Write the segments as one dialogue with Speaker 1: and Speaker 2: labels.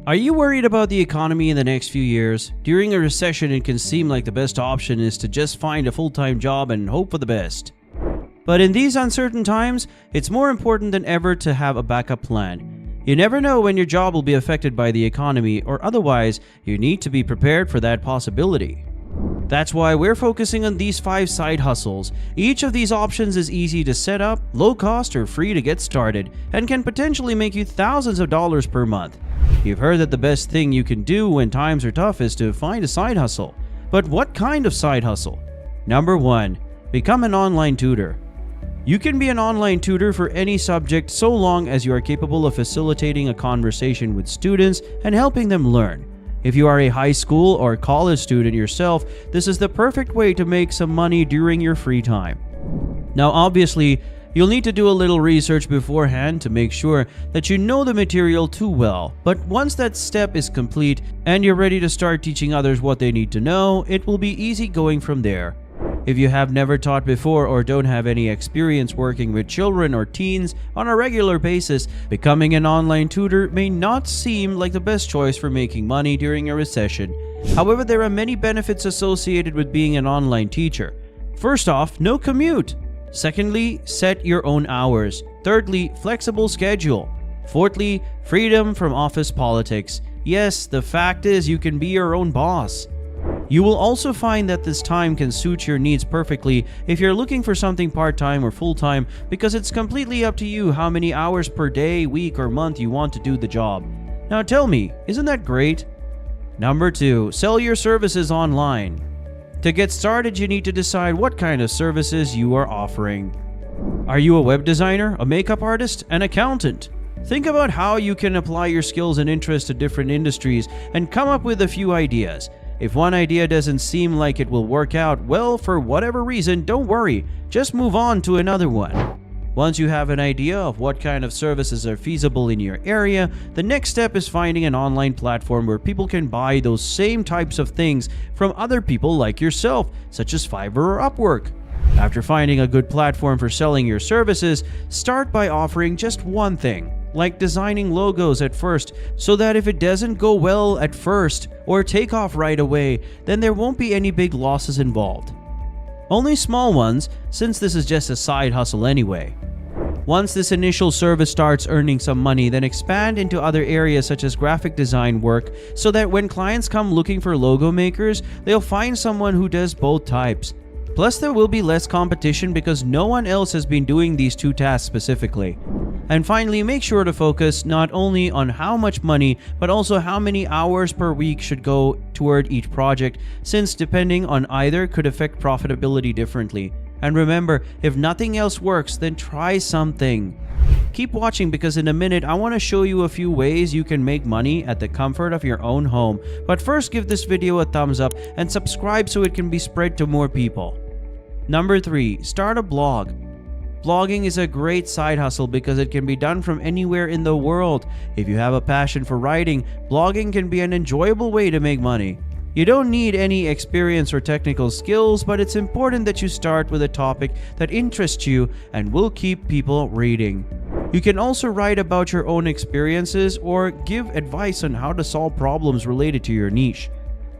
Speaker 1: Are you worried about the economy in the next few years? During a recession, it can seem like the best option is to just find a full-time job and hope for the best. But in these uncertain times, it's more important than ever to have a backup plan. You never know when your job will be affected by the economy, or otherwise, you need to be prepared for that possibility. That's why we're focusing on these 5 side hustles. Each of these options is easy to set up, low cost, or free to get started, and can potentially make you thousands of dollars per month. You've heard that the best thing you can do when times are tough is to find a side hustle. But what kind of side hustle? Number 1. Become an online tutor. You can be an online tutor for any subject so long as you are capable of facilitating a conversation with students and helping them learn. If you are a high school or college student yourself, this is the perfect way to make some money during your free time. Now, obviously, you'll need to do a little research beforehand to make sure that you know the material too well. But once that step is complete and you're ready to start teaching others what they need to know, it will be easy going from there. If you have never taught before or don't have any experience working with children or teens on a regular basis, becoming an online tutor may not seem like the best choice for making money during a recession. However, there are many benefits associated with being an online teacher. First off, no commute. Secondly, set your own hours. Thirdly, flexible schedule. Fourthly, freedom from office politics. Yes, the fact is you can be your own boss. You will also find that this time can suit your needs perfectly if you're looking for something part-time or full-time, because it's completely up to you how many hours per day, week, or month you want to do the job. Now tell me, isn't that great? Number 2, sell your services online. To get started, you need to decide what kind of services you are offering. Are you a web designer, a makeup artist, an accountant? Think about how you can apply your skills and interests to different industries and come up with a few ideas. If one idea doesn't seem like it will work out, well, for whatever reason, don't worry, just move on to another one. Once you have an idea of what kind of services are feasible in your area, the next step is finding an online platform where people can buy those same types of things from other people like yourself, such as Fiverr or Upwork. After finding a good platform for selling your services, start by offering just one thing, like designing logos at first, so that if it doesn't go well at first or take off right away, then there won't be any big losses involved. Only small ones, since this is just a side hustle anyway. Once this initial service starts earning some money, then expand into other areas such as graphic design work, so that when clients come looking for logo makers, they'll find someone who does both types. Plus, there will be less competition because no one else has been doing these 2 tasks specifically. And finally, make sure to focus not only on how much money, but also how many hours per week should go toward each project, since depending on either could affect profitability differently. And remember, if nothing else works, then try something. Keep watching because in a minute, I want to show you a few ways you can make money at the comfort of your own home. But first, give this video a thumbs up and subscribe so it can be spread to more people. Number 3, start a blog. Blogging is a great side hustle because it can be done from anywhere in the world. If you have a passion for writing, blogging can be an enjoyable way to make money. You don't need any experience or technical skills, but it's important that you start with a topic that interests you and will keep people reading. You can also write about your own experiences or give advice on how to solve problems related to your niche.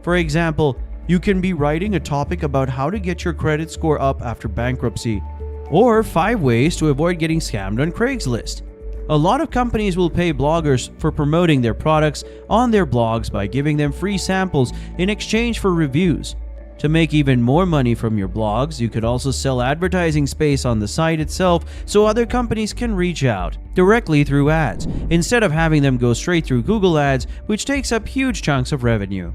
Speaker 1: For example, you can be writing a topic about how to get your credit score up after bankruptcy, or 5 ways to avoid getting scammed on Craigslist. A lot of companies will pay bloggers for promoting their products on their blogs by giving them free samples in exchange for reviews. To make even more money from your blogs, you could also sell advertising space on the site itself so other companies can reach out directly through ads, instead of having them go straight through Google Ads, which takes up huge chunks of revenue.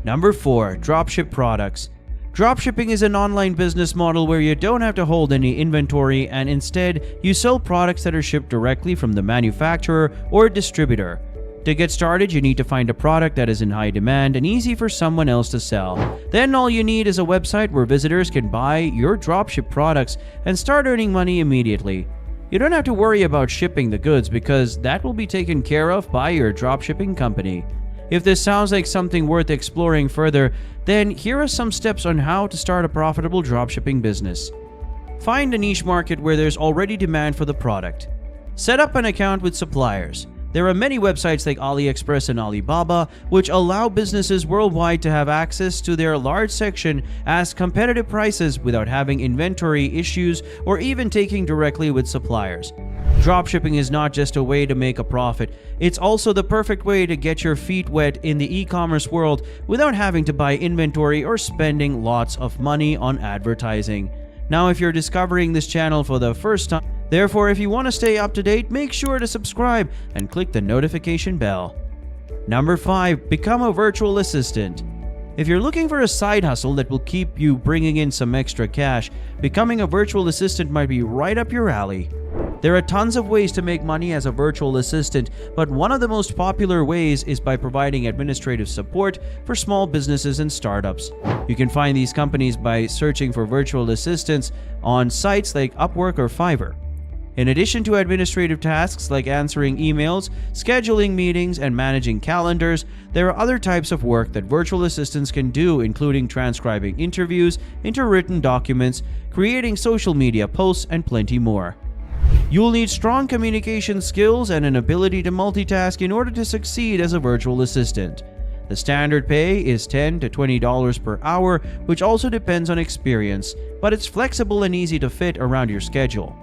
Speaker 1: Number 4, dropship products. Dropshipping is an online business model where you don't have to hold any inventory and instead you sell products that are shipped directly from the manufacturer or distributor. To get started, you need to find a product that is in high demand and easy for someone else to sell. Then all you need is a website where visitors can buy your dropship products and start earning money immediately. You don't have to worry about shipping the goods because that will be taken care of by your dropshipping company. If this sounds like something worth exploring further, then here are some steps on how to start a profitable dropshipping business. Find a niche market where there's already demand for the product. Set up an account with suppliers. There are many websites like AliExpress and Alibaba which allow businesses worldwide to have access to their large section at competitive prices without having inventory issues or even taking directly with suppliers. Dropshipping is not just a way to make a profit, it's also the perfect way to get your feet wet in the e-commerce world without having to buy inventory or spending lots of money on advertising. Now, if you're discovering this channel for the first time, therefore, if you want to stay up to date, make sure to subscribe and click the notification bell. Number 5. Become a virtual assistant. If you're looking for a side hustle that will keep you bringing in some extra cash, becoming a virtual assistant might be right up your alley. There are tons of ways to make money as a virtual assistant, but one of the most popular ways is by providing administrative support for small businesses and startups. You can find these companies by searching for virtual assistants on sites like Upwork or Fiverr. In addition to administrative tasks like answering emails, scheduling meetings, and managing calendars, there are other types of work that virtual assistants can do, including transcribing interviews into written documents, creating social media posts, and plenty more. You'll need strong communication skills and an ability to multitask in order to succeed as a virtual assistant. The standard pay is $10 to $20 per hour, which also depends on experience, but it's flexible and easy to fit around your schedule.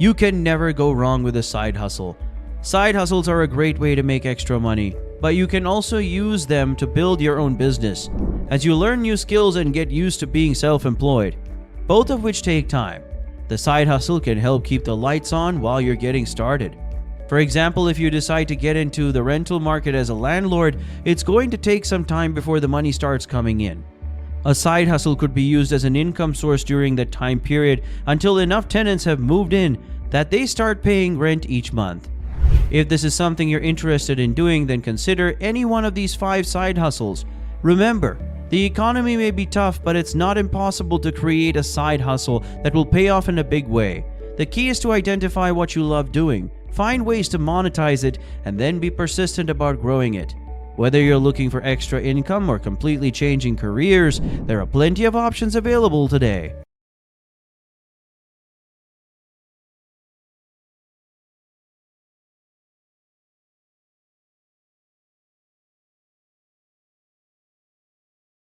Speaker 1: You can never go wrong with a side hustle. Side hustles are a great way to make extra money, but you can also use them to build your own business, as you learn new skills and get used to being self-employed, both of which take time. The side hustle can help keep the lights on while you're getting started. For example, if you decide to get into the rental market as a landlord, it's going to take some time before the money starts coming in. A side hustle could be used as an income source during that time period until enough tenants have moved in that they start paying rent each month. If this is something you're interested in doing, then consider any one of these 5 side hustles. Remember, the economy may be tough, but it's not impossible to create a side hustle that will pay off in a big way. The key is to identify what you love doing, find ways to monetize it, and then be persistent about growing it. Whether you're looking for extra income or completely changing careers, there are plenty of options available today.